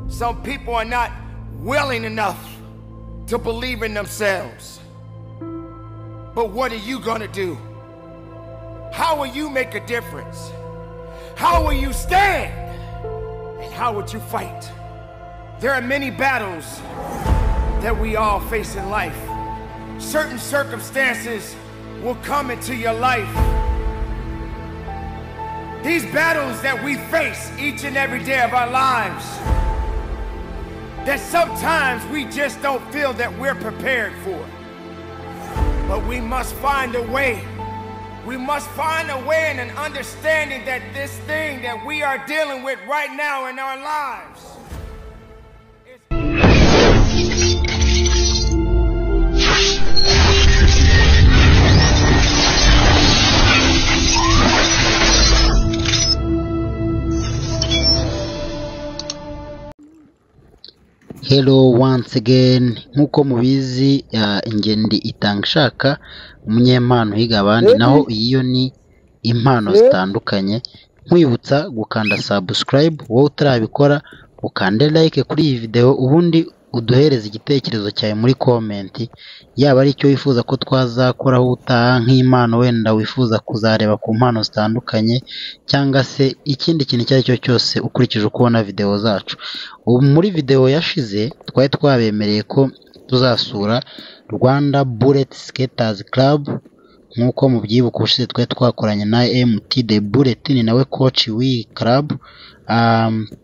Some people are not willing enough to believe in themselves. But what are you gonna do? How will you make a difference? How will you stand? And how would you fight? There are many battles that we all face in life. Certain circumstances will come into your life. These battles that we face each and every day of our lives, that sometimes we just don't feel that we're prepared for. But we must find a way. We must find a way and an understanding that this thing that we are dealing with right now in our lives. Hello once again, nkuko mubizi ingendi itangishaka umunyempano higa abandi, naho iyo ni impano zitandukanye. Nkwibutsa gukanda subscribe wowe utarabikora, ukande like kuri iyi video, ubundi uduhereze igitekerezo cyawe muri comment, yaba ari cyo wifuza ko twazakoraho utaha nk'impano wenda wifuza kuzareba ku mpano zitandukanye, cyangwa se ikindi kintu icyo ari cyo cyose ukurikije uko ubona video zacu. Ubu muri video yashize twari twabemereye ko tuzasura Rwanda Bullet Skaters Club, nkuko mubyibuka ushize twari twakoranye na MT The Bullet, ni nawe coach w'iyi club.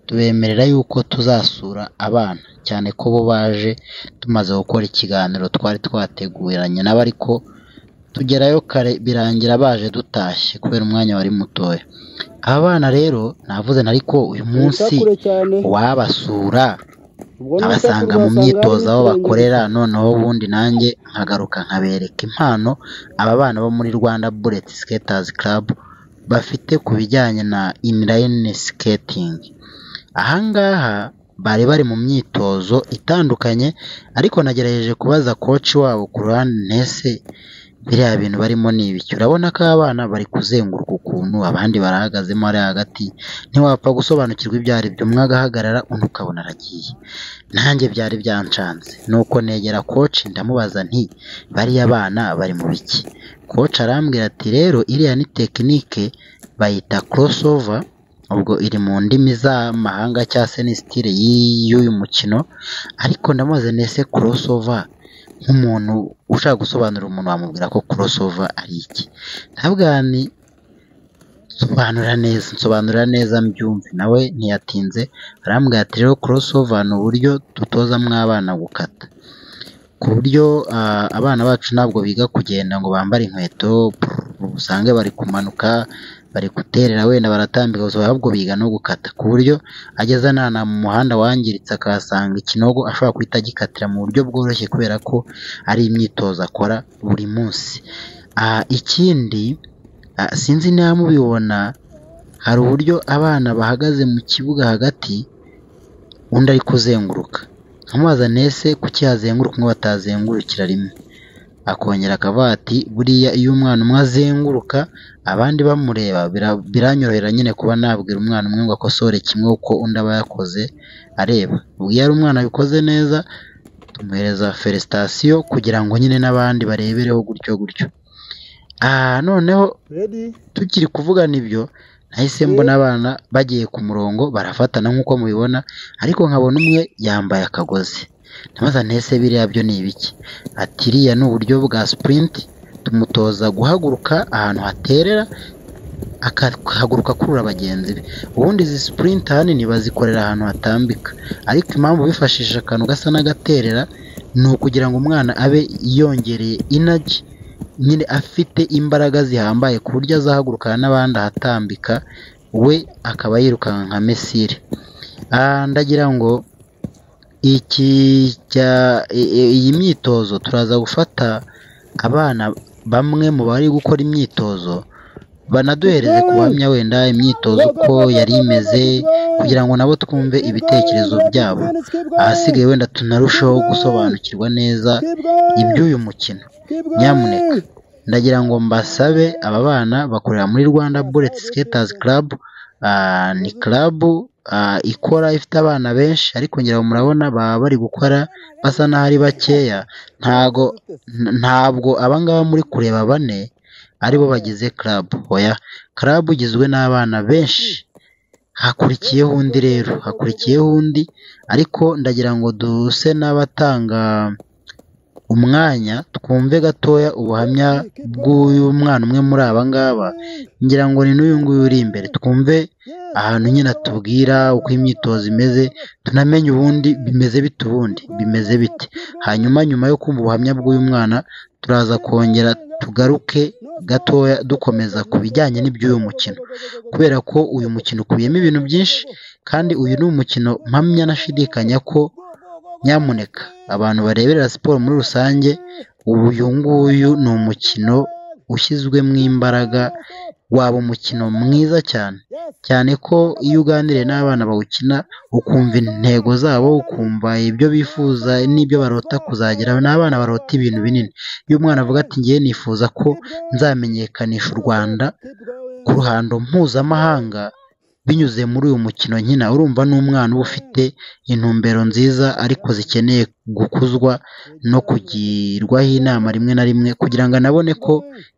Tubemerera yuko tuzasura abana, cyane ko bo baje tumaze gukora ikiganiro twari twateguranye nabo, ariko tugerayo kare birangira baje dutashye kubera umwanya wari mutoya. Abana rero navuze ariko uyu munsi wabasura abasanga mu myitozo aho bakorera, noneho ubundi nanjye nkagaruka nkabereka impano aba bana bo muri Rwanda Bullet Skaters Club bafite ku bijyanye na inline skating. Ahangaha bari bari mu myitozo itandukanye, ariko nagerageje kubaza coach wabo ku ruhande, ntese biriya bintu barimo ni ibiki? Urabona ko abana bari kuzenguruka ukuntu, abandi barahagazemo ari hagati, ntiwapfa gusobanukirwa ibyo ari byo, umwe agahagarara undi ukabona aragiye. Nanjye byari byancanze, nuko negera coach ndamubaza nti bariya bana bari mu biki? Coach arambwira ati rero iriya ni technique bayita crossover, ubwo iri mu ndimi z'amahanga cyangwa se ni style y'uyu mukino. Ariko ndamubaza nese crossover nk'umuntu ushaka gusobanura umuntu wamubwira ko crossover ari iki? Ntabwo ni nsobanura neza mbyumve. Nawe ntiyatinze arambwira ati rero crossover ni uburyo dutozamwo abana gukata, ku buryo abana bacu ntabwo biga kugenda ngo bambare inkweto usange bari kumanuka bari guterera wenda baratambika, ahubwo biga no gukata, ku buryo ageza nana mu muhanda wangiritse akahasanga ikinogo ashobora guhita agikatira mu buryo bworoshye, kubera ko ari imyitozo akora buri munsi. Ikindi sinzi niba mubibona, hari uburyo abana bahagaze mu kibuga hagati, undi ari kuzenguruka. Nkamubaza nese kuki yazenguruka ngo batazengurukira rimwe? Akongera akavuga ati buriya iyo umwana umwe azenguruka abandi bamureba biranyorohera nyine kuba nabwira umwana umwe ngo akosore kimwe uko undi aba yakoze areba. Ubwo iyo ari umwana bikoze neza tumuhereza felicitation kugira ngo nyine n'abandi barebereho gutyo gutyo. Noneho tukiri kuvugana ibyo, nahise mbona abana bagiye ku murongo barafatana nk'uko mubibona, ariko nkabona umwe yambaye akagozi. Namaza ntese biriya byo ni ibiki? Ati iriya ni uburyo bwa sprint, tumutoza guhaguruka ahantu haterera akahaguruka kurura abagenzi be. Ubundi izi sprint ahanini bazikorera ahantu hatambika, ariko impamvu bifashishije akantu gasa n'agaterera ni ukugira ngo umwana abe yongereye energy, nyine afite imbaraga zihambaye ku buryo azahagurukana n'abandi ahatambika, we akaba yirukanka nka Messi. Ndagira ngo iyi myitozo turaza gufata abana bamwe mu bari gukora imyitozo banaduhereze kuhamya wenda imyitozo uko yari imeze, kugira ngo nabo twumve ibitekerezo byabo, ahasigaye wenda tunarushaho gusobanukirwa neza iby'uyu mukino. Nyamuneka ndagira ngo mbasabe, aba bana bakorera muri Rwanda Bullet Skaters Club, ni club ikora ifite abana benshi ariko ngira ngo murabona baba bari gukora basa n'aho ari bakeya, ntabwo abangaba muri kureba bane aribo bagize club, oya club igizwe n'abana benshi, hakurikiyeho undi ariko ndagira ngo duse n'abatanga umwanya twumve gatoya ubuhamya bw'uyu mwana umwe muri aba ngaba, ngira ngo ni n'uyu nguyu uri imbere, twumve ahantu nyine atubwira uko imyitozo imeze, tunamenye ubundi bimeze bite, hanyuma nyuma yo kumva ubuhamya bw'uyu mwana turaza kongera tugaruke gatoya dukomeza ku bijyanye n'iby'uyu mukino, kubera ko uyu mukino ukubiyemo ibintu byinshi kandi uyu ni umukino mpamya nashidikanya ko nyamuneka abantu bareberera siporo muri rusange, uyu nguyu ni umukino ushyizwemo imbaraga, waba umukino mwiza cyane ko iyo uganiriye n'abana bawukina ukumva intego zabo, ukumva ibyo bifuza n'ibyo barota kuzageraho, n'abana barota ibintu binini. Iyo umwana avuga ati ngiye nifuza ko nzamenyekanisha u Rwanda ku ruhando mpuzamahanga binyuze muri uyu mukino nkina, urumva n'umwana uba ufite intumbero nziza ariko zikeneye gukuzwa no kugirwaho inama rimwe na rimwe kugira ngo anabone ko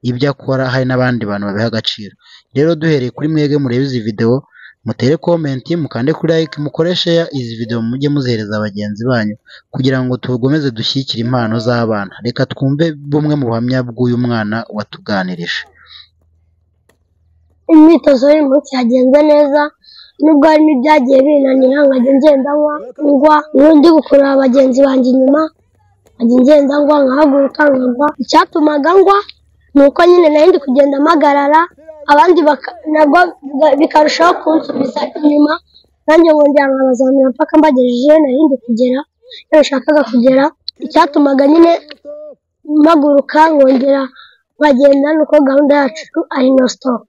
ibyo akora hari n'abandi bantu babiha agaciro. Rero duhereye kuri mwebwe murebe izi video, mutere comment, mukande kuri like, mukoreshe izi video mujye muzihereza bagenzi banyu kugira ngo tugomeze dushyigikire impano z'abana. Reka twumve bumwe mu buhamya bw'uyu mwana watuganirije. Imyitozo y'uyu munsi yagenze neza nubwo harimo ibyagiye binanira, nkajya ngenda ngwa n'undi gukurura bagenzi banjye inyuma, nkajya ngenda ngwa nkahaguruka nkagwa. Icyatumaga ngwa ni uko nyine nari ndi kugenda mpagarara, abandi nabwo bikarushaho kunsubiza inyuma, nanjye nkongera nkabazamura mpaka mbagejeje nari ndi kugera iyo nashakaga kugera. Icyatumaga nyine mpaguruka nkongera nkagenda nuko gahunda yacu ari no stop.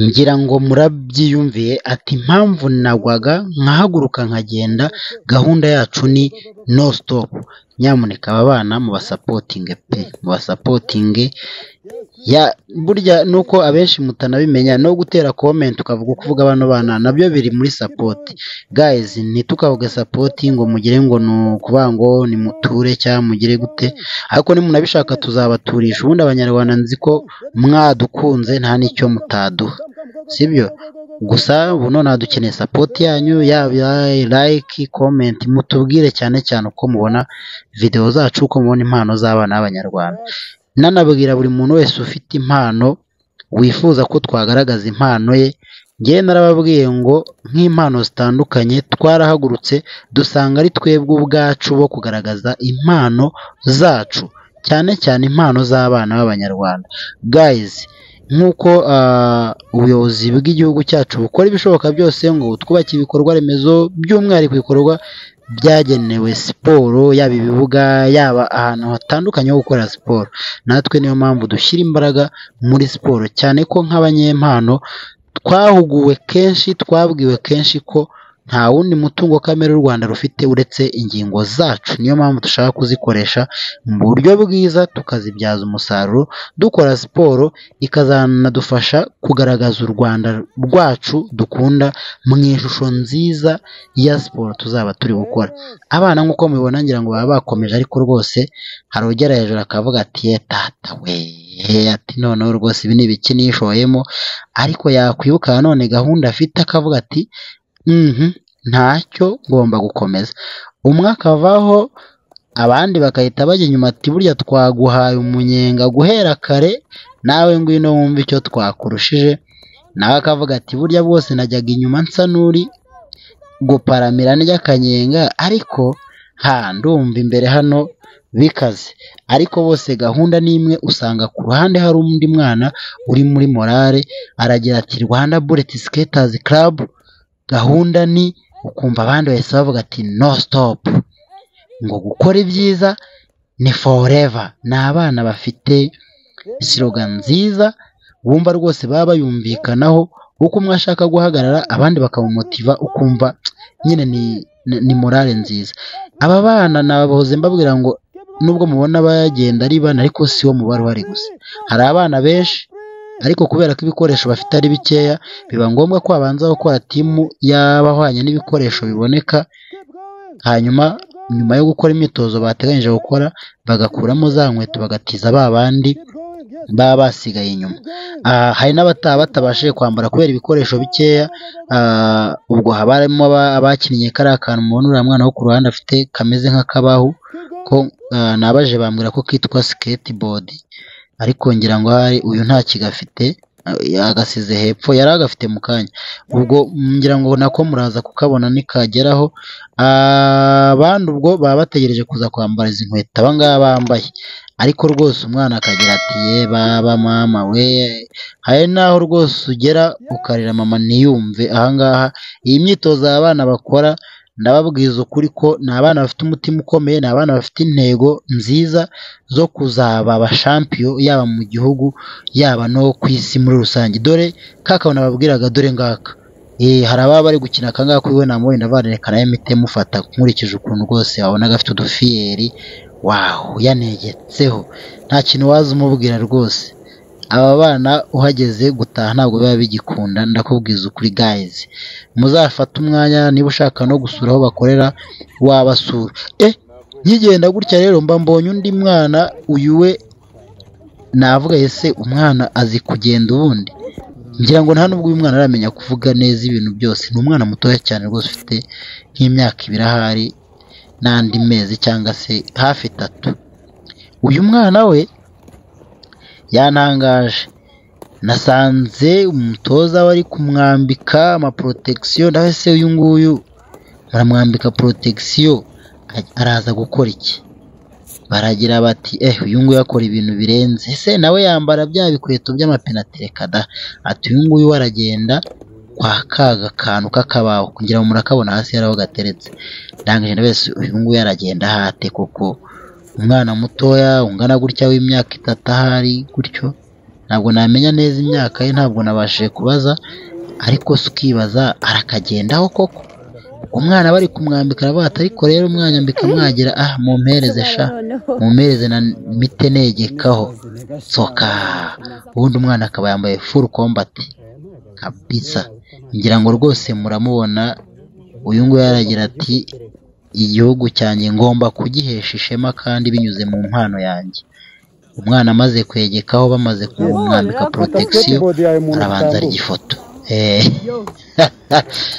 Ngira ngo murabyiyumviye ati impamvu nagwaga nkahaguruka nkagenda, gahunda yacu ni no stop. Nyamuneka aba bana mu basapotinge burya nuko abenshi mutanabimenya, no gutera comment ukavuga kuvuga bano bana nabyo biri muri support. Guys, ntitukavuge support ngo mugire ngo nukuvuga ngo ni muture cyangwa mugire gute, ariko nimunabishaka tuzabaturisha. Ubundi abanyarwanda nzi ko mwadukunze nta nicyo mutaduha, sibyo? Gusa ubu none dukeneye support yanyu, yaba like, comment, mutubwire cyane uko mubona video zacu, uko mubona impano z'abana b'abanyarwanda. Nanabwira buri muntu wese ufite impano wifuza ko twagaragaza impano ye, ngiye narababwiye ngo nk'impano zitandukanye twarahagurutse dusanga ari twebwe ubwacu bo kugaragaza impano zacu, cyane impano z'abana b'abanyarwanda. Guys, nk'uko ubuyobozi bw'igihugu cyacu bukora ibishoboka byose ngo twubake ibikorwa remezo, by'umwihariko ibikorwa byagenewe siporo, yaba ibibuga, yaba ahantu hatandukanye ho gukora siporo. Natwe niyo mpamvu dushyira imbaraga muri siporo, cyane ko nk'abanyempano twahuguwe kenshi, twabwiwe kenshi ko nta wundi mutungo kamere u Rwanda rufite uretse ingingo zacu. Niyo mpamvu dushaka kuzikoresha mu buryo bwiza, tukazibyaza umusaruro, dukora siporo ikazanadufasha kugaragaza u Rwanda rwacu dukunda mu ishusho nziza ya siporo tuzaba turi gukora. Abana nk'uko mubibona ngira ngo baba bakomeje, ariko rwose hari ugera hejuru akavuga ati tata we, ati noneho rwose ibi ni ibiki nishoyemo, ariko yakwibuka none gahunda afite akavuga ati ntacyo ngomba gukomeza. Umwe akavaho abandi bakahita bajya inyuma ati burya twaguhaye umunyenga guhera kare, nawe ngwino wumve icyo twakurushije. Nawe akavuga ati burya bwose najyaga inyuma nsa n'uri guparamira n'akanyenga, ariko ndumva imbere hano bikaze. Ariko bose gahunda ni imwe, usanga ku ruhande hari undi mwana uri muri morale aragira ati Rwanda Bullet Skaters Club, gahunda ni ukumva abandi bahise bavuga ati no stop, ngo gukora ibyiza ni forever. Ni abana bafite slogan nziza bumva rwose baba bayumvikanaho, uko umwe ashaka guhagarara abandi bakamumotiva, ukumva nyine ni morale nziza. Aba bana nabahoze mbabwira ngo nubwo mubona bagenda ari bana ariko si wo mubare uhari gusa, hari abana benshi ariko kubera ko ibikoresho bafite ari bikeya biba ngombwa ko babanza gukora timu y'abahwanye n'ibikoresho biboneka, hanyuma nyuma yo gukora imyitozo bateganyije gukora bagakuramo za nkweto bagatiza ba bandi baba basigaye inyuma. Hari n'abataha batabashije kwambara kubera ibikoresho bikeya, ubwo haba harimo abakinnye kariya kantu mubona uriya mwana wo ku ruhande afite kameze nk'akabaho ko nabaje bambwira ko kitwa skateboard, ariko ngira ngo hari uyu nta kigafite, agasize hepfo, yari agafite mu kanya, ubwo ngira ngo nako muraza kukabona nikageraho. Abandi ubwo baba bategereje kuza kwambara izi nkweto aba ngaba bambaye, ariko rwose umwana akagira ati ye baba mama we, hari naho rwose ugera ukarira mama ntiyumve. Ahangaha iyi myitozo abana bakora ndababwiza ukuri ko ni abana bafite umutima ukomeye, ni abana bafite intego nziza zo kuzaba abashampiyo yaba mu gihugu yaba no ku isi muri rusange. Dore kakabona babwiraga, dore ngaka hari ababa bari gukina akangaka kuri we namuwe ndavareka nayo mite mufata nkurikije ukuntu rwose wabonaga afite udufiyeri, wow yanegetseho nta kintu waza umubwira rwose. Aba bana uhageze gutaha ntabwo biba bigikunda, ndakubwiza ukuri guys, muzafata umwanya niba ushaka no gusura aho bakorera wabasura. Nkigenda gutya rero mba mbonye undi mwana, uyu we navuga ese umwana azi kugenda ubundi, ngira ngo nta nubwo uyu mwana aramenya kuvuga neza ibintu byose, ni umwana mutoya cyane rwose ufite nk'imyaka 2 ahari n'andi mezi cyangwa se hafi 3. Uyu mwana we yantangaje, nasanze umutoza wari kumwambika amaprotection, ndawe se uyu nguyu baramwambika protection araza gukora iki? Baragira bati uyu nguyu akora ibintu birenze, ese nawe yambara bya bikweto by'amapenatire kada, ati uyu nguyu aragenda kwa kaga kantu kakabaho kugira ngo murakabona hasi yaraho gateretse. Ndangije ndabese uyu nguyu aragenda hate koko, umwana mutoya ungana gutya w'imyaka 3 ahari gutyo, ntabwo namenya neza imyaka ye, ntabwo nabashije kubaza, ariko sukibaza arakagendaho koko. Umwana bari kumwambika aravuga ati ariko rero umwanyambika mwagira mumpereze mumpereze na mite negekaho soka. Ubundi umwana akaba yambaye full combat kabisa, ngira ngo rwose muramubona. Uyu nguyu yaragira ati igihugu cyanjye ngomba kugihesha ishema kandi binyuze mu mpano yanjye. Umwana amaze kwegekaho bamaze kumwambika protection arabanza ari ifoto,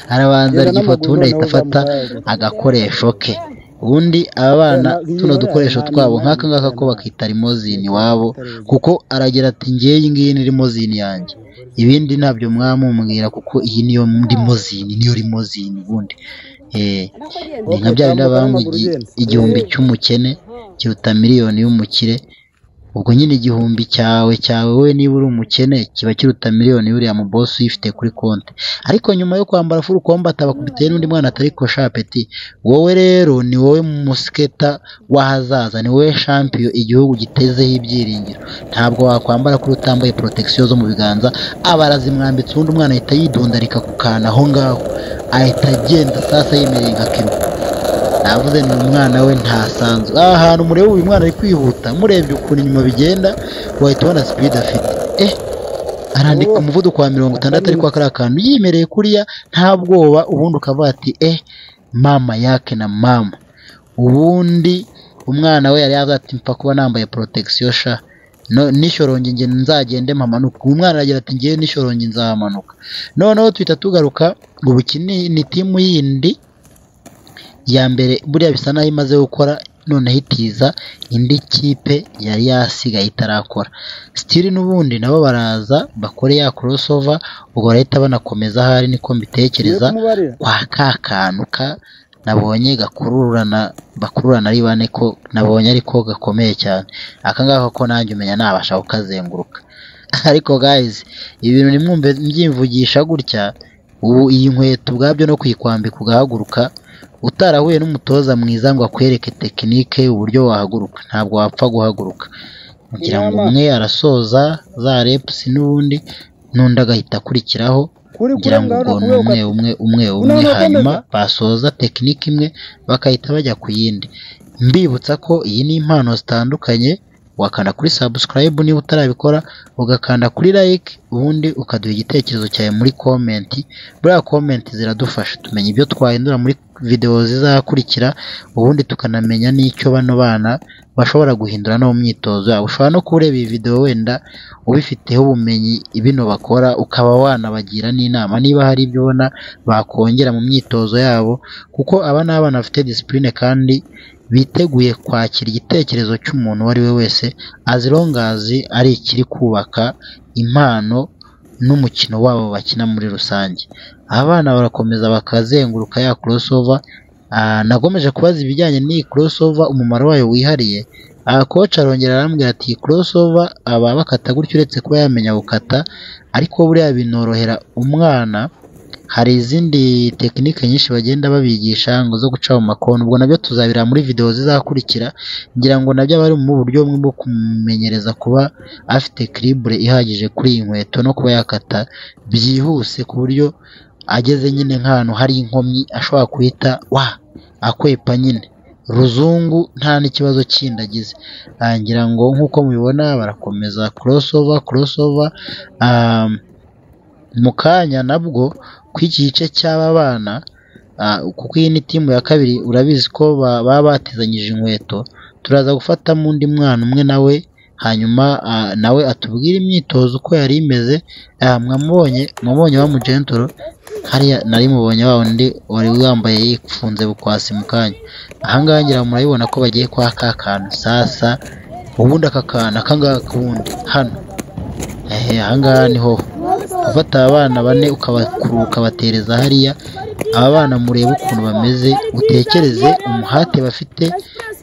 arabanza ari ifoto, ubundi ahita afata agakoresho ke. Ubundi abana tuno dukoresho twabo nk'aka ngaka ko bakita limozini wabo, kuko aragira ati ngiye iyi ngiyi ni limozini yanjye, ibindi ntabyo mwamubwira kuko iyi niyo limozini, niyo limozini. Ubundi ni nka bya bindi baba igihumbi cy'umukene kiruta miliyoni y'umukire. Ubwo nyine igihumbi cyawe we niba uri umukene kiba kiruta miliyoni y'uriya mu boss uyifite kuri konti. Ariko nyuma yo kwambara full combat abakubitiye n'undi mwana atari ko shapeti, wowe rero ni wowe musketa wahazaza, ni wowe champion igihugu gitezeho ibyiringiro. Ntabwo wakwambara kuri utambaye protection zo mu biganza, abarazimwambitse ubundi umwana ahita yidondarika ku kana aho ngaho, ahita agenda sasa yemereye nka kiruko. Navuze ni umwana we ntasanzwe. Ahantu murebe uyu mwana ari kwihuta, murebye ukuntu inyuma bigenda wahita ubona speed afite. Arandika umuvuduko wa 60 ariko akari akantu yimereye kuriya nta bwoba. Ubundi ukavuga ati mama yake na mama. Ubundi umwana we yari yaza ati mpa kuba nambaye protection sha nishoronge nge nzagende mpamanuka. Umwana aragira ati ngiye nishoronge nzamanuka. Noneho twita tugaruka ngo bukini ni timu yindi ya mbere buriya bisa naho imaze gukora, none hitiza indi kipe yari yasigaye itarakora. Still n'ubundi nabo baraza bakore ya crossover, ubwo barahita banakomeza. Hari niko mbitekereza kwa kakanuka nabonye bakururana ari bane ko nabonye ariko gakomeye cyane. Akangaka ko nanjye umenya nabasha kukazenguruka. Ariko guys, ibintu nimwumve mbyimvugisha gutya, ubu iyi nkweto ubwabyo no kuyikwambika ugahaguruka utarahuye n'umutoza mwiza ngo akwereke tekinike uburyo wahaguruka, ntabwo wapfa guhaguruka. Kugira ngo umwe arasoza za reps n'ubundi n'undi agahita akurikiraho, kugira ngo ubwo umwe hanyuma basoza tekinike imwe bakahita bajya ku yindi. Mbibutsa ko iyi ni impano zitandukanye wakanda kuri subscribe niba utarabikora, ugakanda kuri like, ubundi ukaduha igitekerezo cyawe muri comment. Buriya comment ziradufasha tumenya ibyo twahindura muri video zizakurikira, ubundi tukanamenya n'icyo bano bana bashobora guhindura no mu myitozo yabo. Ushobora no kureba iyi video wenda ubifiteho ubumenyi ibino bakora, ukaba wanabagira n'inama niba hari ibyo ubona bakongera mu myitozo yabo, kuko aba ni abana bafite discipline kandi biteguye kwakira igitekerezo cy'umuntu uwo ari we wese, as long as ari ikiri kubaka impano n'umukino wabo bakina muri rusange. Abana barakomeza bakazenguruka ya crossover. Nagomeje kubaza ibijyanye n'iyi crossover umumaro wayo wihariye. Coach arongera arambwira ati crossover aba bakata gutyo uretse kuba yamenya gukata, ariko buriya binorohera umwana. Hari izindi tekinike nyinshi bagenda babigisha ngo zo guca mu makona, ubwo nabyo tuzabira muri video zizakurikira. Ngira ngo nabyo bari mu buryo bumwe bwo kumenyereza kuba afite equilibre ihagije kuri iyi nkweto no kuba yakata byihuse, ku buryo ageze nyine nk'ahantu hari inkomyi ashobora kuhita akwepa nyine ruzungu nta n'ikibazo kindi agize. Ngira ngo nk'uko mubibona barakomeza crossover. Mu kanya nabwo kw'iki gice cy'aba bana, kuko iyi ni timu ya kabiri, urabizi ko baba batezanyije inkweto, turaza gufatamo undi mwana umwe nawe, hanyuma nawe atubwire imyitozo uko yari imeze. Mwamubonye wa mugentoro hariya, nari mubonye wa undi wari wambaye yifunze bukwasi mu kanya. Ahangaha ngira murabibona ko bagiye kwa kantu sasa, ubundi akangaka ubundi hano ahangaha niho ufata abana bane ukabatereza hariya. Aba bana murebe ukuntu bameze, utekereze umuhate bafite,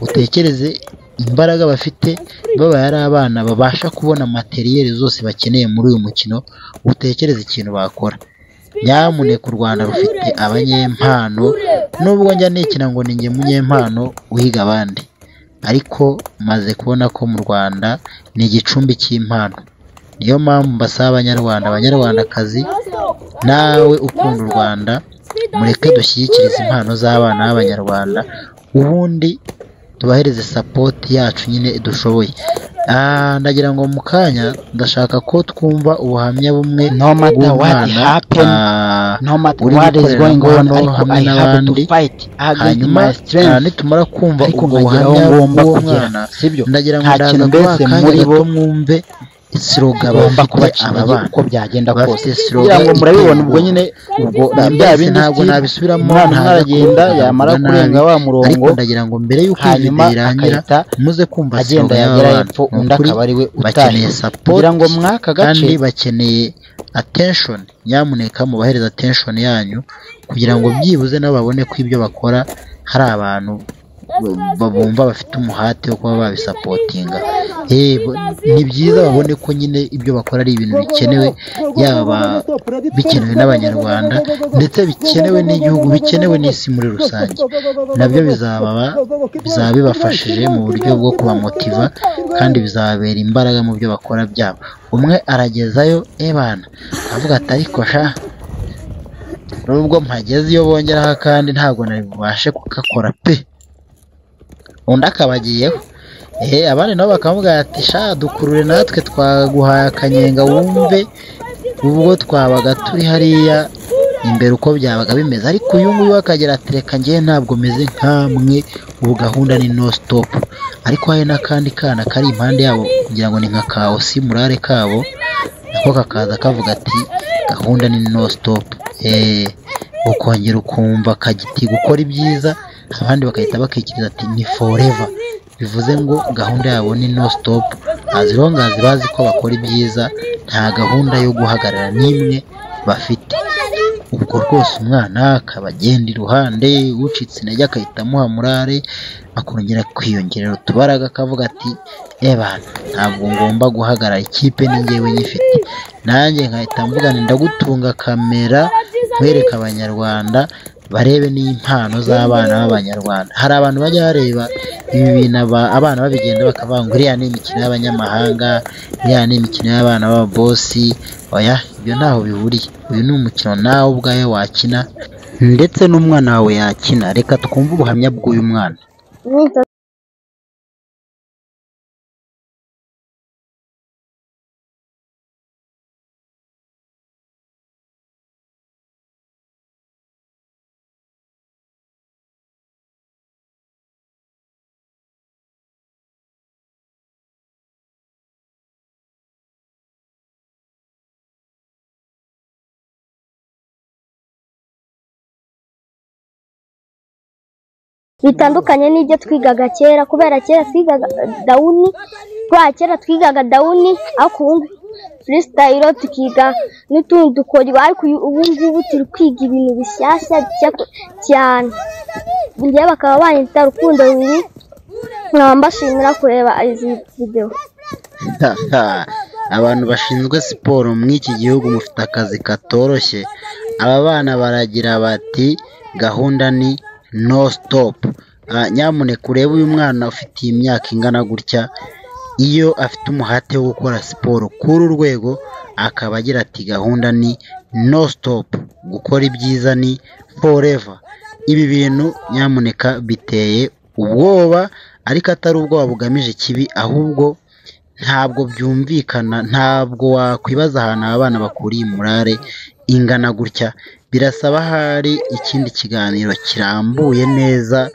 utekereze imbaraga bafite, baba ari abana babasha kubona materiel zose bakeneye muri uyu mukino, utekereze ikintu bakora. Nyamuneka u Rwanda rufite abanyempano, nubwo njya nikina ngo ninjye munyempano uhiga abandi, ariko maze kubona ko mu Rwanda ni igicumbi cy'impano. Niyo mpamvu mbasaba abanyarwandakazi, nawe ukunda u Rwanda, mureke dushyigikirize impano z'abana b'abanyarwanda, ubundi tubahereze support yacu nyine dushoboye. Ndagira ngo mu kanya ndashaka ko twumva ubuhamya bumwe no matter what happen, no matter what is going on, I have to fight against my strength. Nitumara kumva ubwo buhamya bw'uwo mwana, ndagira ngo ndaza mbese muri bo mwumve isloga bafite aba bana uko byagenda kose, kugira ngo murabibona. Ubwo nyine ubwo ntabwo nabisubiramo, umwana aragenda yamara kurenga wa murongo, ariko ndagira ngo mbere y'uko hanyuma irangira muze kumva agenda yagera hepfo, undi akaba ari we bakeneye support, kugira ngo mwaka gace kandi bakeneye attention. Nyamuneka mubahereza attention yanyu, kugira ngo byibuze nabo babone ko ibyo bakora hari abantu babumva bafite umuhate wo kuba babisapotinga. Ni byiza babone ko nyine ibyo bakora ari ibintu bikenewe, yaba bikenewe n'abanyarwanda ndetse bikenewe n'igihugu, bikenewe n'isi muri rusange. Nabyo bizaba bibafashije mu buryo bwo kubamotiva, kandi bizababera imbaraga mu byo bakora byabo. Umwe aragezayo bana avuga ati ariko sha nubwo mpageze iyo bongeraho kandi ntabwo nari bubashe kugakora pe. Undi akabagiyeho, abandi nabo bakavuga ati sha dukurure natwe twaguhaye akanyenga wumve ubwo twabaga turi hariya imbere uko byabaga bimeze. Ariko uyu nguyu akagera ati reka njye ntabwo meze nkamwe, ubu gahunda ni no stop. Ariko hari n'akandi kana kari impande yabo, kugira ngo ni nka kaosi murare kabo, nako kakaza kavuga ati gahunda ni no stop. Ukongera ukumva kagiti gukora ibyiza, abandi bakahita bakikiriza ati ni forever. Bivuze ngo gahunda yabo ni no stop, as long as bazi ko bakora ibyiza, nta gahunda yo guhagarara n'imwe bafite. Ubwo rwose umwana akabagenda iruhande, ucitse intege akahita amuha murare, akongera kwiyongerera utubaraga, akavuga ati bana ntabwo ngomba guhagarara, ikipe ni njyewe nyifite. Nanjye nkahita mvuga nti ndagutunga kamera nkwereka abanyarwanda barebe n'impano z'abana b'abanyarwanda. Hari abantu bajya bareba ibi bintu abana babigenda bakavuga ngo iriya ni imikino y'abanyamahanga, iriya ni imikino y'abana b'ababosi. Oya, ibyo ntaho bihuriye. Uyu ni umukino nawe ubwawe wakina ndetse n'umwana wawe yakina. Reka twumve ubuhamya bw'uyu mwana. bitandukanye n'ibyo twigaga kera, kubera kera twigaga dawuni, kera twigaga dawuni ariko ubu freestyle tukiga n'utundi dukori, ariko ubu ngubu turi kwiga ibintu bishyashya cyane. Njye bakaba banyita Rukundo Willy, nkaba mbashimira kureba izi video. Abantu bashinzwe siporo muri iki gihugu mufite akazi katoroshye. Aba bana baragira bati gahunda ni no stop. Nyamuneka urebe uyu mwana ufite imyaka ingana gutya, iyo afite umuhate wo gukora siporo kuri urwego, akaba agira ati gahunda ni no stop, gukora ibyiza ni forever. Ibi bintu nyamuneka biteye ubwoba, ariko atari ubwoba bugamije ikibi, ahubwo ntabwo byumvikana. Ntabwo wakwibaza ahantu abana bakuriye morale ingana gutya. Birasaba hari ikindi kiganiro kirambuye neza,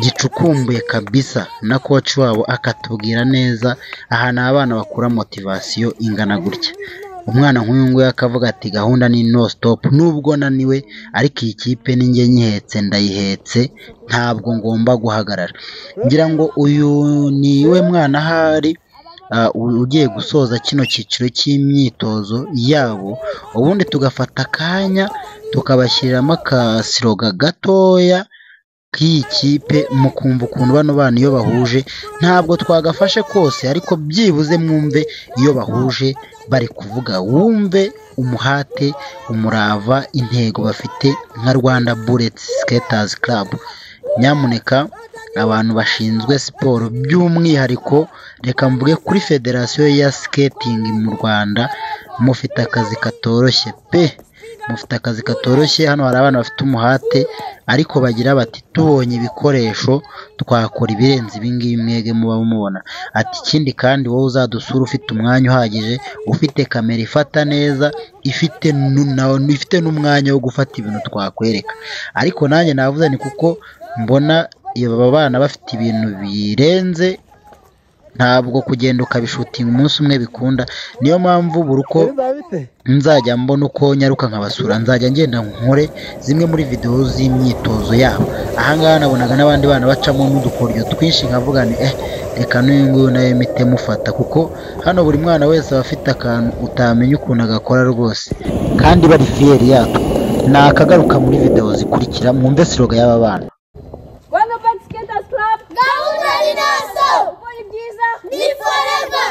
gicukumbuye kabisa, na coach wabo akatubwira neza ahantu abana bakura motivation ingana gutya. Umwana nk'uyu nguyu akavuga ati gahunda ni no stop, nubwo naniwe ariko iyi kipe ni njye nyihetse, ndayihetse, ntabwo ngomba guhagarara. Ngira ngo uyu ni we mwana ahari ugiye gusoza kino cyiciro cy'imyitozo yabo, ubundi tugafata akanya tukabashyiriramo akasiroga gatoya k'iyi kipe, mukumva ukuntu bano bana iyo bahuje, ntabwo twagafashe kose ariko byibuze mwumve iyo bahuje bari kuvuga, wumve umuhate, umurava, intego bafite nka Rwanda Bullets Skaters Club. Nyamuneka abantu bashinzwe siporo, by'umwihariko reka mvuge kuri federasiyo ya skating mu Rwanda, mufite akazi katoroshye pe, mufite akazi katoroshye. Hano hari abana bafite umuhate ariko bagira bati tubonye ibikoresho twakora ibirenze ibingibi mwege muba mubona. Ati ikindi kandi wowe uzadusura ufite umwanya uhagije, ufite kamera ifata neza, ifite n'umwanya wo gufata ibintu twakwereka. Ariko nanjye navuze ni kuko mbona aba bana bafite ibintu birenze, ntabwo kugenda ukabishutinga umunsi umwe bikunda. Niyo mpamvu buri uko nzajya mbona uko nyaruka nkabasura, nzajya ngenda nkore zimwe muri video z'imyitozo yabo. Ahangaha nabonaga n'abandi bana bacamo n'udukoryo twinshi, nkavuga ni reka n'uyu nguyu nawe mite mufata, kuko hano buri mwana wese aba afite akantu utamenya ukuntu agakora rwose, kandi bari fiyeri yatwo. Nakagaruka muri video zikurikira mwumve siroga y'aba bana. Rwanda Skaters Club, gahunda ni no stop, ni forever.